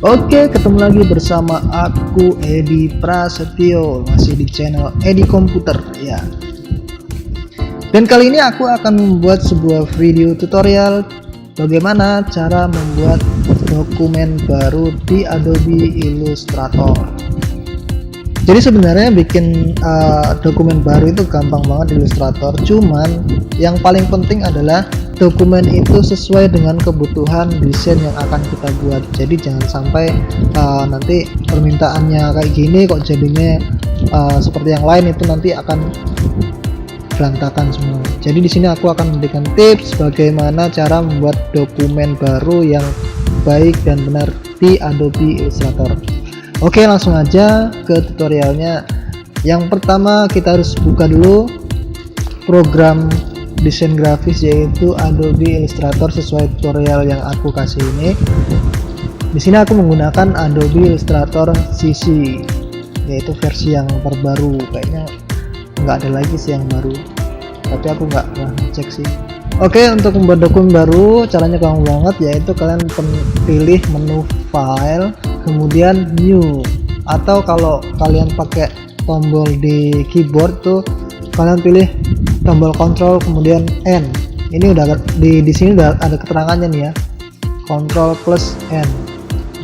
Oke, ketemu lagi bersama aku Edi Prasetyo, masih di channel Edi Komputer ya. Dan kali ini aku akan membuat sebuah video tutorial bagaimana cara membuat dokumen baru di Adobe Illustrator. Jadi sebenarnya bikin dokumen baru itu gampang banget di Illustrator, cuman yang paling penting adalah dokumen itu sesuai dengan kebutuhan desain yang akan kita buat. Jadi jangan sampai nanti permintaannya kayak gini kok jadinya seperti yang lain, itu nanti akan berantakan semua. Jadi di sini aku akan memberikan tips bagaimana cara membuat dokumen baru yang baik dan benar di Adobe Illustrator. Oke, langsung aja ke tutorialnya. Yang pertama kita harus buka dulu program desain grafis yaitu Adobe Illustrator sesuai tutorial yang aku kasih ini. Di sini aku menggunakan Adobe Illustrator CC, yaitu versi yang terbaru. Kayaknya nggak ada lagi sih yang baru, tapi aku nggak pernah cek sih. Oke, untuk membuat dokumen baru caranya gampang banget, yaitu kalian pilih menu file, kemudian new, atau kalau kalian pakai tombol di keyboard tuh kalian pilih tombol control kemudian N. Ini udah di sini udah ada keterangannya nih ya, control plus N.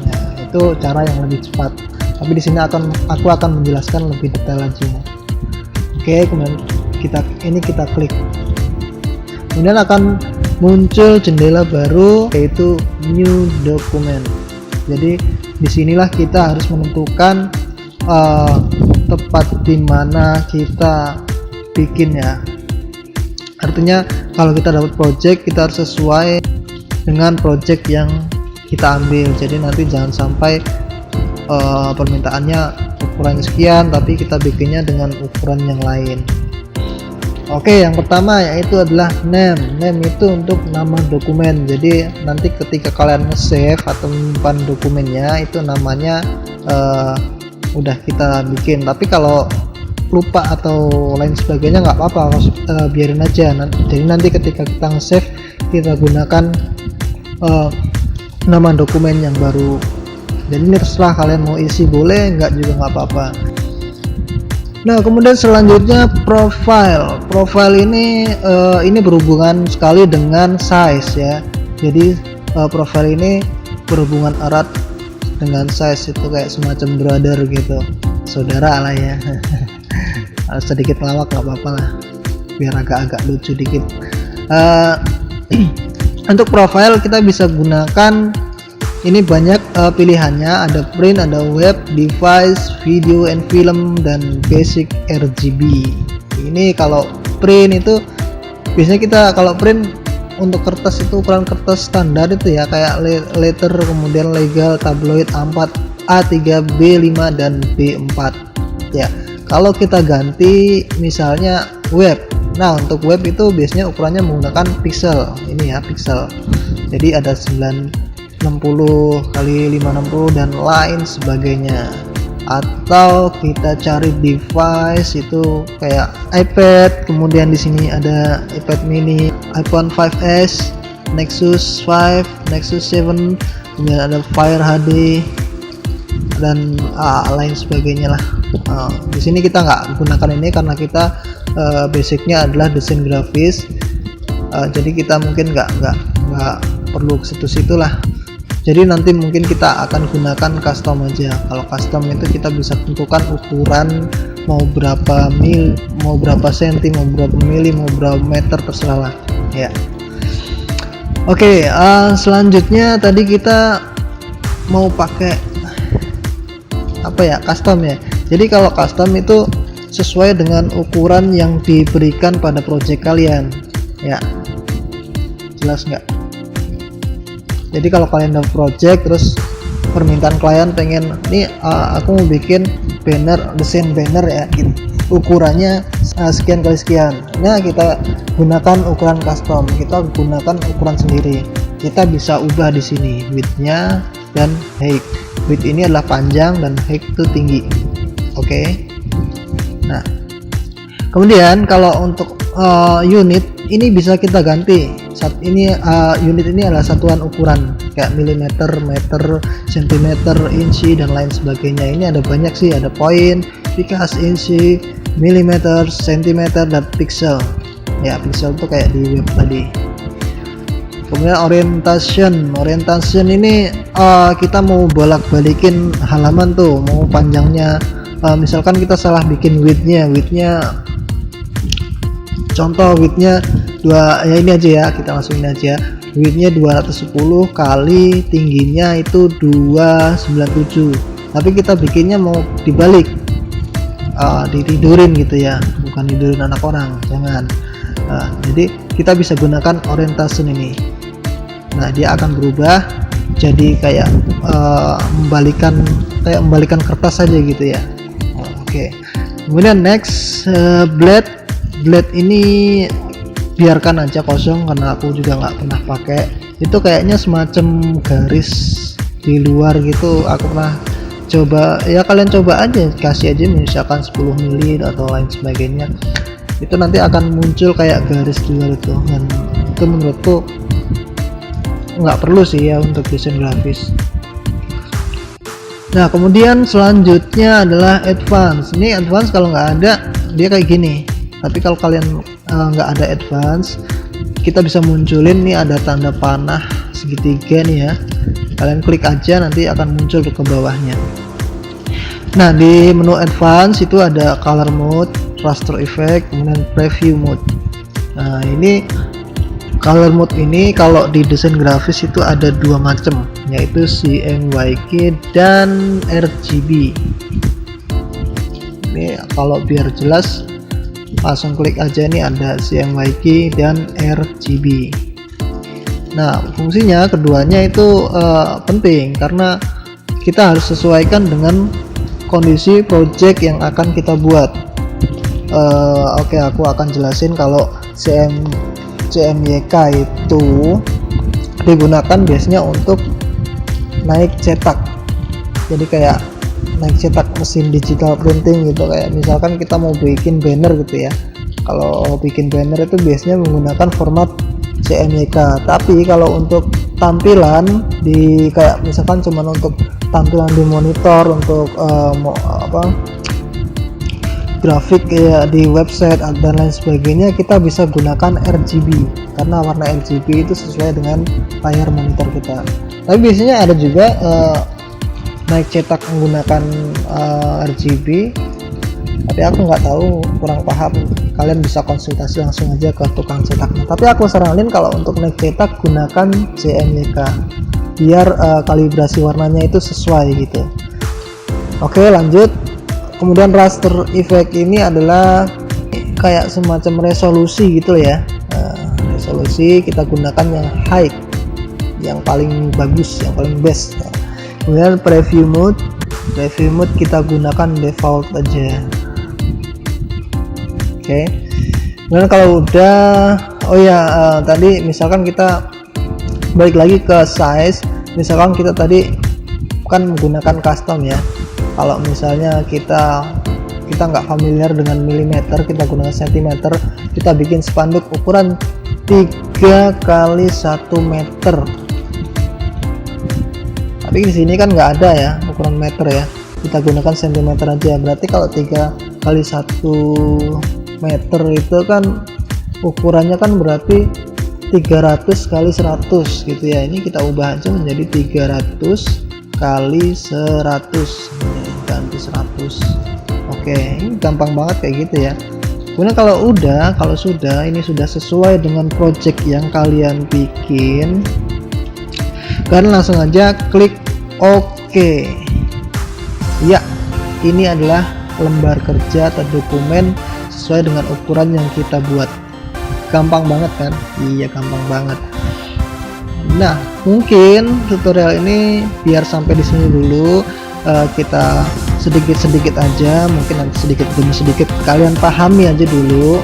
Nah, itu cara yang lebih cepat, tapi di sini aku akan menjelaskan lebih detail aja. Oke, kemudian kita klik, kemudian akan muncul jendela baru yaitu new document. Jadi disinilah kita harus menentukan tepat di mana kita bikin ya. Artinya kalau kita dapat project, kita harus sesuai dengan project yang kita ambil. Jadi nanti jangan sampai permintaannya ukuran sekian tapi kita bikinnya dengan ukuran yang lain. Oke, yang pertama yaitu adalah name. Name itu untuk nama dokumen. Jadi nanti ketika kalian nge-save atau menyimpan dokumennya, itu namanya udah kita bikin. Tapi kalau lupa atau lain sebagainya nggak apa-apa, biarin aja. Jadi nanti ketika kita nge-save, kita gunakan nama dokumen yang baru. Jadi ini terserah kalian mau isi, boleh, nggak juga nggak apa-apa. Nah, kemudian selanjutnya profile. Profile ini berhubungan sekali dengan size ya. Jadi profile ini berhubungan erat dengan size, itu kayak semacam brother gitu, saudara lah ya. Sedikit ngelawak nggak apa-apa lah, biar agak-agak lucu dikit. Untuk profile kita bisa gunakan ini banyak pilihannya, ada print, ada web, device, video and film, dan basic RGB. Ini kalau print itu biasanya kita kalau print untuk kertas itu ukuran kertas standar itu ya, kayak letter, kemudian legal, tabloid A4, A3, B5 dan B4 ya. Kalau kita ganti misalnya web, nah untuk web itu biasanya ukurannya menggunakan pixel, ini ya pixel. Jadi ada 960 kali 560 dan lain sebagainya. Atau kita cari device itu kayak iPad, kemudian di sini ada iPad mini, iPhone 5s, Nexus 5, Nexus 7, kemudian ada Fire HD dan lain sebagainya lah. Di sini kita nggak gunakan ini karena kita basicnya adalah desain grafis, jadi kita mungkin nggak perlu ke situ-situ lah. Jadi nanti mungkin kita akan gunakan custom aja. Kalau custom itu kita bisa tentukan ukuran mau berapa mil, mau berapa senti, mau berapa mili, mau berapa meter, terserah lah ya. Oke, selanjutnya tadi kita mau pakai apa ya, custom ya. Jadi kalau custom itu sesuai dengan ukuran yang diberikan pada project kalian ya. Jelas nggak? Jadi kalau kalian dapat project terus permintaan klien pengen nih aku mau bikin banner, desain banner ya gitu, ukurannya sekian kali sekian. Nah, kita gunakan ukuran custom, kita gunakan ukuran sendiri. Kita bisa ubah di sini width-nya dan height. Width ini adalah panjang dan height itu tinggi. Oke. Nah, kemudian kalau untuk unit ini bisa kita ganti. Saat ini unit ini adalah satuan ukuran kayak milimeter, meter, sentimeter, inci dan lain sebagainya. Ini ada banyak sih, ada poin, pikas, inci, milimeter, sentimeter dan pixel. Ya, pixel itu kayak di web tadi. Kemudian orientation ini kita mau bolak-balikin halaman tuh, mau panjangnya. Misalkan kita salah bikin widthnya contoh widthnya 2, ya ini aja ya, kita langsung ini aja. Widthnya 210 kali tingginya itu 297, tapi kita bikinnya mau dibalik, ditidurin gitu ya, bukan tidurin anak orang, jangan. Jadi kita bisa gunakan orientation ini. Nah, dia akan berubah jadi kayak membalikan kertas saja gitu ya. Oke. Kemudian next, blade ini biarkan aja kosong karena aku juga nggak pernah pakai. Itu kayaknya semacam garis di luar gitu. Aku pernah coba, ya kalian coba aja, kasih aja misalkan 10 mili atau lain sebagainya. Itu nanti akan muncul kayak garis di luar itu, dan itu menurutku nggak perlu sih ya untuk desain grafis. Nah, kemudian selanjutnya adalah advance. Ini advance kalau nggak ada dia kayak gini, tapi kalau kalian nggak ada advance, kita bisa munculin nih, ada tanda panah segitiga nih ya, kalian klik aja nanti akan muncul ke bawahnya. Nah, di menu advance itu ada color mode, raster effect, kemudian preview mode. Nah, ini color mode ini kalau di desain grafis itu ada dua macam, yaitu CMYK dan RGB. Ini kalau biar jelas langsung klik aja, nih ada CMYK dan RGB. Nah, fungsinya keduanya itu penting karena kita harus sesuaikan dengan kondisi project yang akan kita buat. Oke, aku akan jelasin. Kalau CMYK itu digunakan biasanya untuk naik cetak, jadi kayak naik cetak mesin digital printing gitu. Kayak misalkan kita mau bikin banner gitu ya, kalau bikin banner itu biasanya menggunakan format CMYK. Tapi kalau untuk tampilan di kayak misalkan cuman untuk tampilan di monitor, untuk grafik ya di website dan lain sebagainya, kita bisa gunakan RGB karena warna RGB itu sesuai dengan layar monitor kita. Tapi biasanya ada juga naik cetak menggunakan RGB, tapi aku nggak tahu, kurang paham. Kalian bisa konsultasi langsung aja ke tukang cetaknya. Tapi aku saranin kalau untuk naik cetak gunakan CMYK biar kalibrasi warnanya itu sesuai gitu. Oke, lanjut. Kemudian raster effect ini adalah kayak semacam resolusi gitu ya. Resolusi kita gunakan yang high, yang paling bagus, yang paling best. Kemudian preview mode kita gunakan default aja. Oke. Kemudian kalau udah, tadi misalkan kita balik lagi ke size, misalkan kita tadi kan menggunakan custom ya. Kalau misalnya kita nggak familiar dengan milimeter, kita gunakan sentimeter, kita bikin spanduk ukuran 3 kali 1 meter. Tapi di sini kan nggak ada ya ukuran meter ya, kita gunakan sentimeter aja. Berarti kalau 3 kali 1 meter itu kan ukurannya kan berarti 300 kali 100 gitu ya. Ini kita ubah aja menjadi 300 kali 100, ganti 100. Oke, ini gampang banget kayak gitu ya. Kemudian kalau sudah ini sudah sesuai dengan project yang kalian bikin, kalian langsung aja klik OK. Ya, ini adalah lembar kerja atau dokumen sesuai dengan ukuran yang kita buat. Gampang banget kan? Iya, gampang banget. Nah, mungkin tutorial ini biar sampai di sini dulu. Kita sedikit-sedikit aja, mungkin nanti sedikit demi sedikit kalian pahami aja dulu.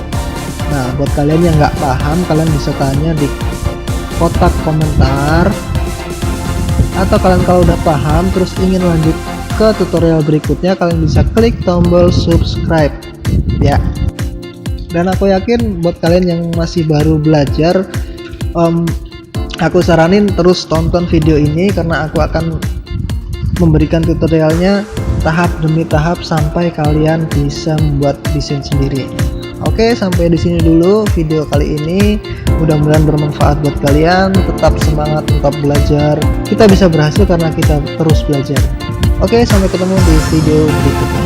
Nah, buat kalian yang nggak paham, kalian bisa tanya di kotak komentar, atau kalian kalau udah paham terus ingin lanjut ke tutorial berikutnya, kalian bisa klik tombol subscribe ya. Dan aku yakin buat kalian yang masih baru belajar, aku saranin terus tonton video ini karena aku akan memberikan tutorialnya tahap demi tahap sampai kalian bisa membuat desain sendiri. Oke, sampai di sini dulu video kali ini. Mudah-mudahan bermanfaat buat kalian. Tetap semangat, tetap belajar. Kita bisa berhasil karena kita terus belajar. Oke, sampai ketemu di video berikutnya.